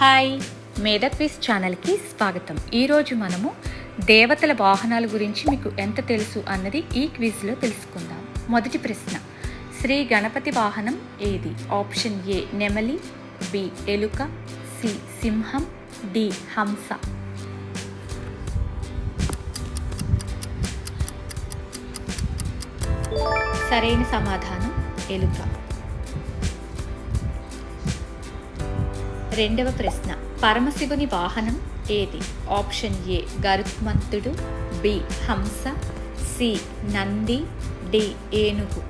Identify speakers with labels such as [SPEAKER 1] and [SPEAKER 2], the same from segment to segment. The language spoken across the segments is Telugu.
[SPEAKER 1] హాయ్, మేధా క్విజ్ ఛానల్కి స్వాగతం. ఈరోజు మనము దేవతల వాహనాల గురించి మీకు ఎంత తెలుసు అన్నది ఈ క్విజ్లో తెలుసుకుందాం. మొదటి ప్రశ్న, శ్రీ గణపతి వాహనం ఏది? ఆప్షన్ ఏ నెమలి, బి ఎలుక, సి సింహం, డి హంస. సరైన సమాధానం ఎలుక. రెండవ ప్రశ్న, పరమశివుని వాహనం ఏది? ఆప్షన్ ఏ గరుత్మంతుడు, బి హంస, సి నంది, డి ఏనుగు.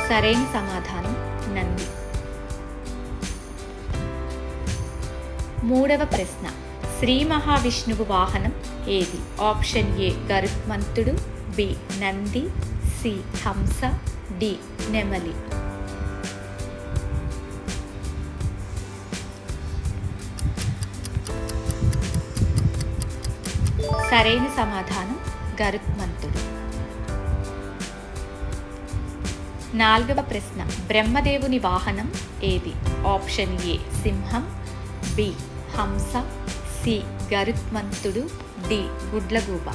[SPEAKER 1] సరైన సమాధానం నంది. మూడవ ప్రశ్న, శ్రీ మహావిష్ణువు వాహనం ఏది? ఆప్షన్ ఏ గరుత్మంతుడు, బి నంది, సి హంస, డి నెమలి. సరైన సమాధానం గరుత్మంతుడు. నాలుగవ ప్రశ్న, బ్రహ్మదేవుని వాహనం ఏది? ఆప్షన్ ఏ సింహం, బి హంస, సి గరుత్మంతుడు, డి గుడ్లగూబ.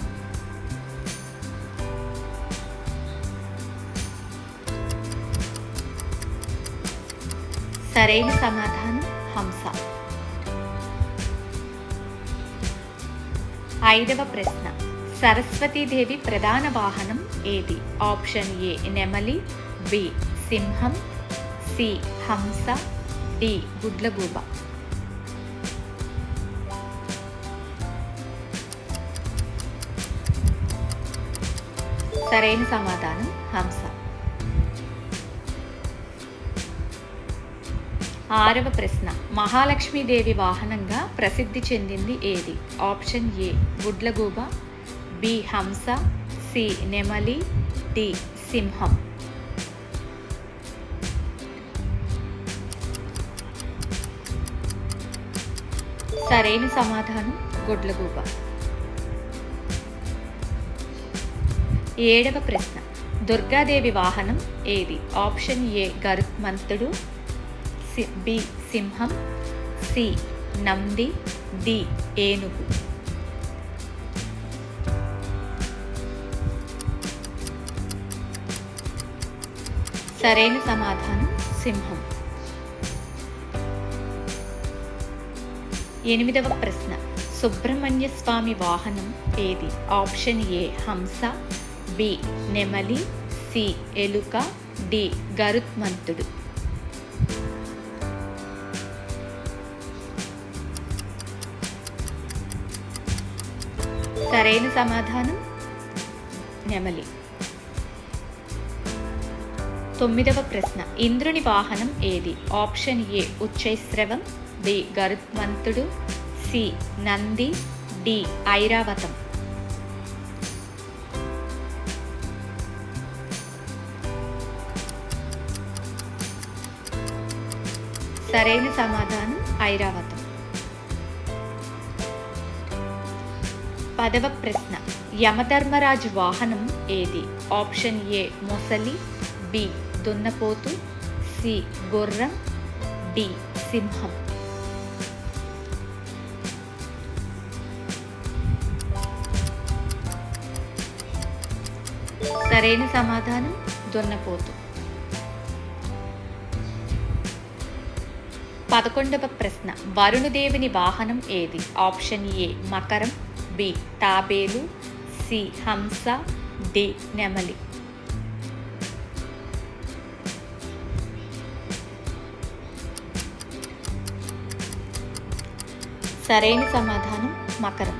[SPEAKER 1] సరైన సమాధానం హంస. ఐదవ ప్రశ్న, సరస్వతీదేవి ప్రధాన వాహనం ఏది? ఆప్షన్ ఏ నెమలి, బి సింహం, సి హంస, డి గుడ్లగూబ. సరైన సమాధానం హంస. ఆరవ ప్రశ్న, మహాలక్ష్మీదేవి వాహనంగా ప్రసిద్ధి చెందింది ఏది? ఆప్షన్ ఏ గుడ్లగూబ, బి హంస, సి నెమలి, డి సింహం. సరైన సమాధానం గుడ్లగూబ. ఏడవ ప్రశ్న, దుర్గాదేవి వాహనం ఏది? ఆప్షన్ ఏ గరుత్మంతుడు, బి సింహం, సి నంది, డి ఏనుగు. సరైన సమాధానం సింహం. ఎనిమిదవ ప్రశ్న, సుబ్రహ్మణ్య స్వామి వాహనం ఏది? ఆప్షన్ ఏ హంస, బి నెమలి, సి ఎలుక, డి గరుత్మంతుడు. సరైన సమాధానం నెమలి. తొమ్మిదవ ప్రశ్న, ఇంద్రుని వాహనం ఏది? ఆప్షన్ ఏ ఉచ్చైశ్రవం, బి గరుత్మంతుడు, సి నంది, డి ఐరావతం. సరైన సమాధానం ఐరావతం. పదవ ప్రశ్న, యమధర్మరాజు వాహనం ఏది? ఆప్షన్ ఏ మొసలి, బి దున్నపోతు, సి గుర్రం, డి సింహం. సరైన సమాధానం దున్నపోతు. 11వ ప్రశ్న, వరుణదేవుని వాహనం ఏది? ఆప్షన్ ఏ మకరం, బి తాబేలు, సి హంస, డి నెమలి. సరైన సమాధానం మకరం.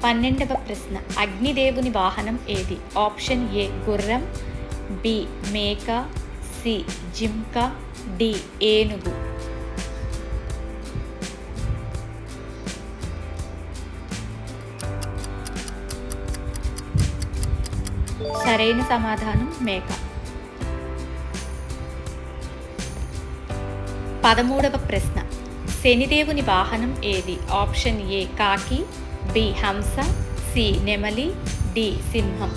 [SPEAKER 1] 12వ ప్రశ్న, అగ్నిదేవుని వాహనం ఏది? ఆప్షన్ ఏ గుర్రం, బి మేక, సి జింక, డి ఏనుగు. సరైన సమాధానం మేక. 13వ ప్రశ్న, శనిదేవుని వాహనం ఏది? ఆప్షన్ ఏ కాకి, బి హంస, సి నెమలి, డి సింహం.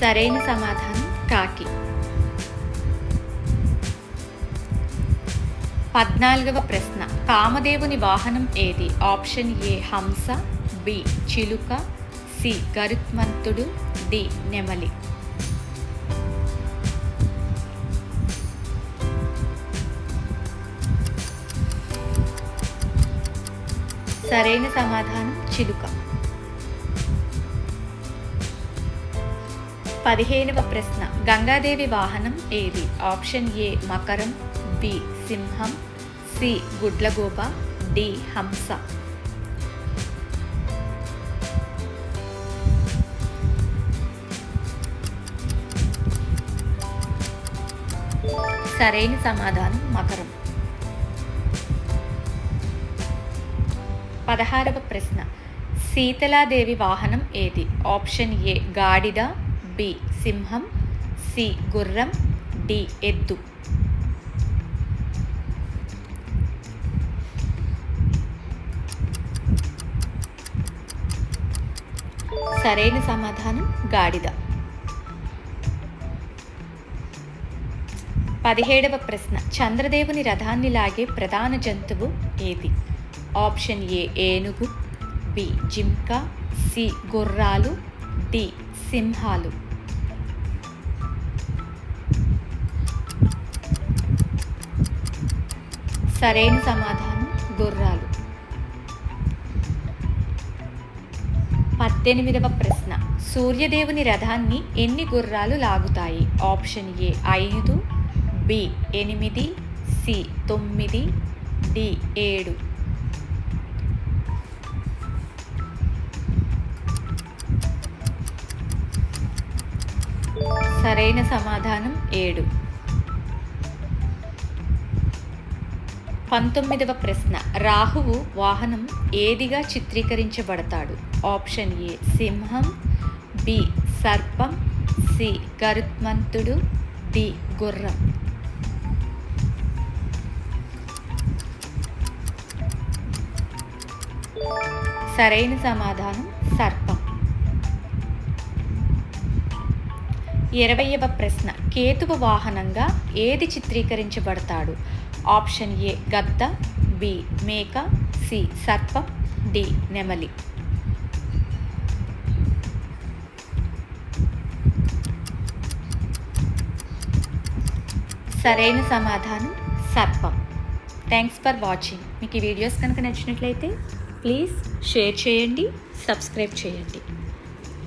[SPEAKER 1] సరైన సమాధానం కాకి. 14వ ప్రశ్న. కామదేవుని వాహనం ఏది? ఆప్షన్ ఏ హంస, బి చిలుక, సి గరుత్మంతుడు, డి నెమలి. సరైన సమాధానం చిలుక. 15వ ప్రశ్న. గంగాదేవి వాహనం ఏది? ఆప్షన్ ఏ మకరం, బి సింహం, సి గుడ్లగూబ, డి హంస. సరైన సమాధానం మకరం. 16వ ప్రశ్న. శీతలాదేవి వాహనం ఏది? ఆప్షన్ ఏ గాడిద, బి సింహం, సి గుర్రం, డి ఎద్దు. సరైన సమాధానం గాడిద. 17వ ప్రశ్న. చంద్రదేవుని రథాన్ని లాగే ప్రధాన జంతువు ఏది? ఆప్షన్ ఏ ఏనుగు, బి జింక, సి గుర్రాలు, డి సింహాలు. సరైన సమాధానం గుర్రాలు. 18వ ప్రశ్న. సూర్యదేవుని రథాన్ని ఎన్ని గుర్రాలు లాగుతాయి? Option A 5, B 8, C 9, D 7. సరైన సమాధానం 7. 19వ ప్రశ్న. రాహువు వాహనం ఏదిగా చిత్రీకరించబడతాడు? ఆప్షన్ ఏ సింహం, బి సర్పం, సి గరుత్మంతుడు, డి గుర్రం. సరైన సమాధానం సర్పం. 20వ ప్రశ్న. కేతువు వాహనంగా ఏది చిత్రీకరించబడతాడు? ఆప్షన్ ఏ గద్ద, బి మేక, సి సర్పం, డి నెమలి. సరైన సమాధానం సర్పం. Thanks for watching. మీకు ఈ వీడియోస్ కనుక నచ్చినట్లయితే ప్లీజ్ షేర్ చేయండి, సబ్స్క్రైబ్ చేయండి.